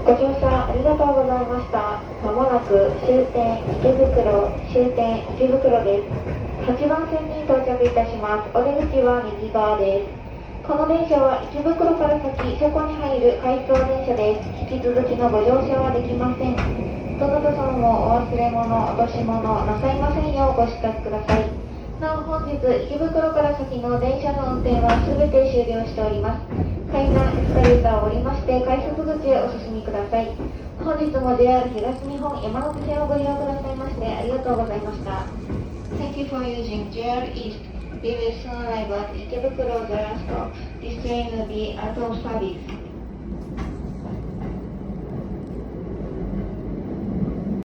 ご乗車ありがとうございました。まもなく終点池袋です。8番線に到着いたします。お出口は右側です。この電車は池袋から先、車庫に入る回送電車です。引き続きのご乗車はできません。どなた様もお忘れ物、落とし物なさいませんようご支度ください。なお本日、池袋から先の電車の運転はすべて終了しております。階段、エスカレーターを降りまして、改札口へお進みください。本日も JR 東日本山手線をご利用くださいましてありがとうございました。Thank you for using JR East. We will soon arrive at Ikebukuro the last stop. This train will be out of service.